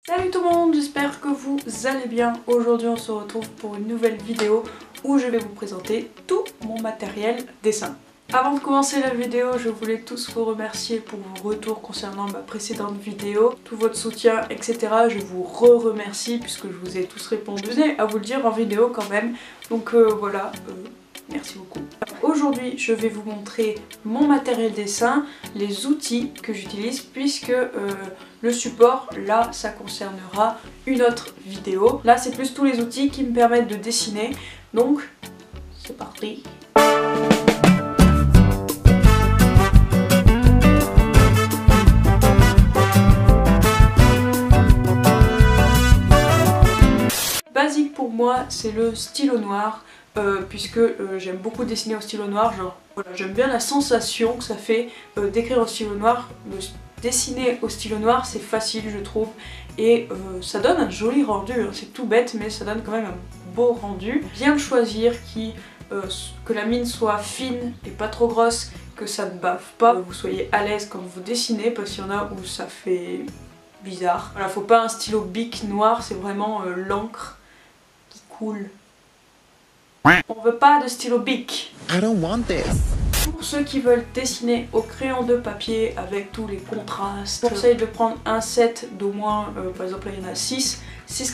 Salut tout le monde, j'espère que vous allez bien. Aujourd'hui on se retrouve pour une nouvelle vidéo où je vais vous présenter tout mon matériel dessin. Avant de commencer la vidéo, je voulais tous vous remercier pour vos retours concernant ma précédente vidéo, tout votre soutien, etc. Je vous remercie puisque je vous ai tous répondu. Je tenais à vous le dire en vidéo quand même, donc voilà, merci beaucoup. Aujourd'hui, je vais vous montrer mon matériel dessin, les outils que j'utilise puisque le support, là, ça concernera une autre vidéo. Là, c'est plus tous les outils qui me permettent de dessiner. Donc, c'est parti. Basique pour moi, c'est le stylo noir. Puisque j'aime beaucoup dessiner au stylo noir, genre voilà, j'aime bien la sensation que ça fait d'écrire au stylo noir. Dessiner au stylo noir c'est facile je trouve et ça donne un joli rendu, hein. C'est tout bête mais ça donne quand même un beau rendu. Bien le choisir, que la mine soit fine et pas trop grosse, que ça ne bave pas, que vous soyez à l'aise quand vous dessinez parce qu'il y en a où ça fait bizarre. Voilà, faut pas un stylo Bic noir, c'est vraiment l'encre qui coule. On veut pas de stylo Bic. I don't want this. Pour ceux qui veulent dessiner au crayon de papier avec tous les contrastes, je conseille de prendre un set d'au moins, par exemple là il y en a 6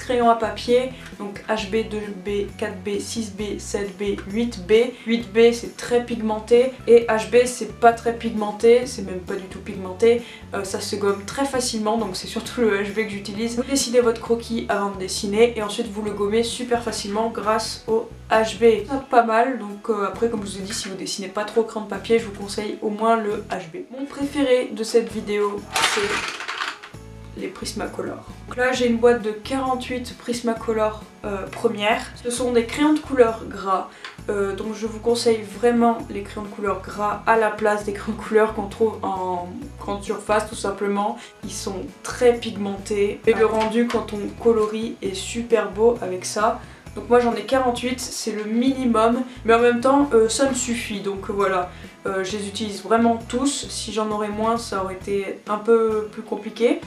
crayons à papier, donc HB, 2B, 4B, 6B, 7B, 8B. 8B c'est très pigmenté et HB c'est pas très pigmenté, c'est même pas du tout pigmenté, ça se gomme très facilement donc c'est surtout le HB que j'utilise. Vous dessinez votre croquis avant de dessiner et ensuite vous le gommez super facilement grâce au HB. C'est pas mal, donc après comme je vous ai dit, si vous dessinez pas trop au crayon de papier, je vous conseille au moins le HB. Mon préféré de cette vidéo c'est les Prismacolor. Donc là j'ai une boîte de 48 Prismacolor première. Ce sont des crayons de couleur gras, donc je vous conseille vraiment les crayons de couleur gras à la place des crayons de couleur qu'on trouve en grande surface tout simplement. Ils sont très pigmentés et le rendu quand on colorie est super beau avec ça. Donc moi j'en ai 48, c'est le minimum, mais en même temps ça me suffit, donc voilà. Je les utilise vraiment tous, si j'en aurais moins ça aurait été un peu plus compliqué.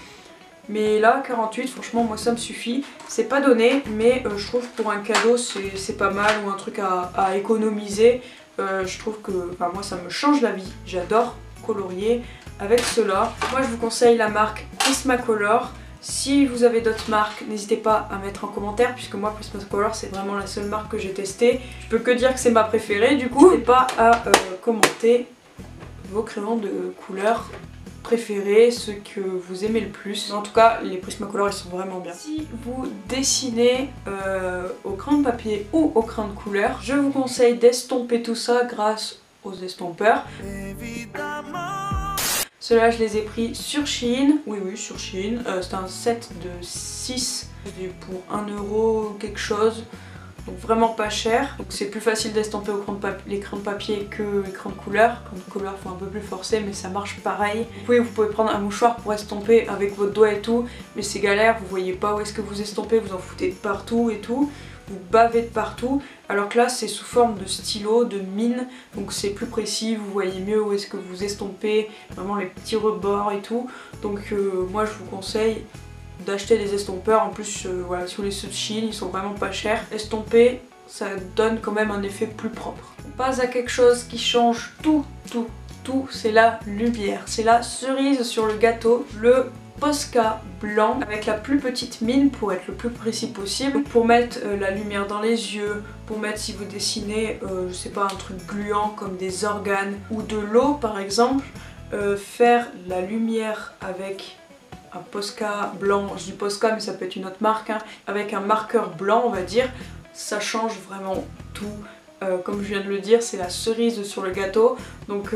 Mais là 48 franchement moi ça me suffit, c'est pas donné mais je trouve pour un cadeau c'est pas mal, ou un truc à économiser. Je trouve que moi ça me change la vie, j'adore colorier avec cela. Moi je vous conseille la marque Prismacolor. Si vous avez d'autres marques, n'hésitez pas à mettre en commentaire puisque moi Prismacolor c'est vraiment la seule marque que j'ai testée. Je peux que dire que c'est ma préférée du coup. N'hésitez pas à commenter vos crayons de couleur préférés, ceux que vous aimez le plus. En tout cas les Prismacolor ils sont vraiment bien. Si vous dessinez au crayon de papier ou au crayon de couleur, je vous conseille d'estomper tout ça grâce aux estompeurs. Ceux-là je les ai pris sur Shein, oui sur Shein, c'est un set de 6 pour 1 € quelque chose, donc vraiment pas cher. Donc c'est plus facile d'estomper les crayons de papier que les crayons de couleur. Les crayons de couleur faut un peu plus forcer mais ça marche pareil. Vous pouvez prendre un mouchoir pour estomper avec votre doigt et tout, mais c'est galère, vous voyez pas où est-ce que vous estompez, vous en foutez de partout et tout. Vous bavez de partout, alors que là c'est sous forme de stylo, de mine, donc c'est plus précis, vous voyez mieux où est-ce que vous estompez, vraiment les petits rebords et tout. Donc moi je vous conseille d'acheter des estompeurs, en plus voilà, sur les ceux de Shein ils sont vraiment pas chers. Estomper ça donne quand même un effet plus propre. On passe à quelque chose qui change tout, c'est la lumière, c'est la cerise sur le gâteau, le Posca blanc avec la plus petite mine pour être le plus précis possible, pour mettre la lumière dans les yeux, pour mettre si vous dessinez je sais pas un truc gluant comme des organes ou de l'eau par exemple, faire la lumière avec un Posca blanc, je dis Posca mais ça peut être une autre marque, hein, avec un marqueur blanc on va dire, ça change vraiment tout. Comme je viens de le dire, c'est la cerise sur le gâteau, donc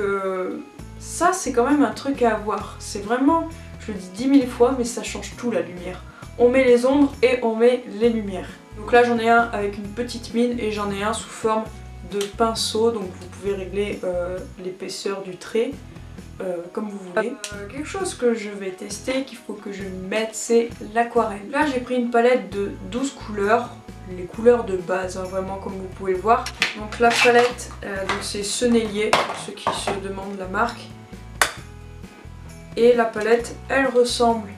ça c'est quand même un truc à avoir, c'est vraiment, je le dis 10 000 fois mais ça change tout la lumière. On met les ombres et on met les lumières. Donc là j'en ai un avec une petite mine et j'en ai un sous forme de pinceau, donc vous pouvez régler l'épaisseur du trait comme vous voulez. Quelque chose que je vais tester, qu'il faut que je mette, c'est l'aquarelle. Là j'ai pris une palette de 12 couleurs, les couleurs de base, hein, vraiment comme vous pouvez le voir. Donc la palette, c'est Sennelier, pour ceux qui se demandent la marque. Et la palette, elle ressemble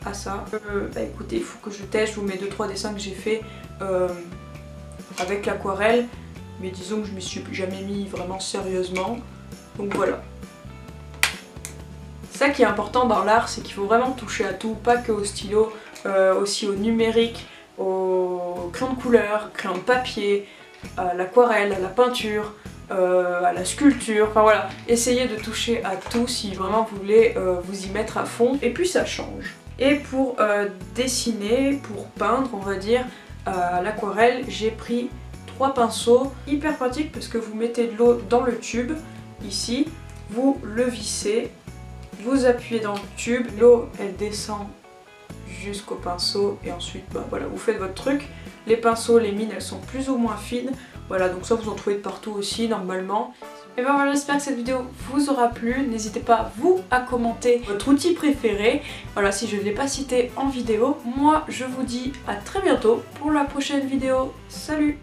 à ça. Bah écoutez, il faut que je teste, je vous mets 2-3 dessins que j'ai fait avec l'aquarelle, mais disons que je m'y suis jamais mis vraiment sérieusement, donc voilà. Ça qui est important dans l'art, c'est qu'il faut vraiment toucher à tout, pas que au stylo, aussi au numérique, au crayon de couleur, crayon de papier, à l'aquarelle, à la peinture, à la sculpture, enfin voilà, essayez de toucher à tout si vraiment vous voulez vous y mettre à fond, et puis ça change. Et pour dessiner, pour peindre on va dire, à l'aquarelle, j'ai pris 3 pinceaux, hyper pratique parce que vous mettez de l'eau dans le tube, ici, vous le vissez, vous appuyez dans le tube, l'eau elle descend jusqu'au pinceau et ensuite bah, voilà, vous faites votre truc. Les pinceaux, les mines elles sont plus ou moins fines, voilà, donc ça vous en trouvez de partout aussi normalement. Et ben voilà, j'espère que cette vidéo vous aura plu, n'hésitez pas vous à commenter votre outil préféré, voilà, si je ne l'ai pas cité en vidéo. Moi je vous dis à très bientôt pour la prochaine vidéo, salut!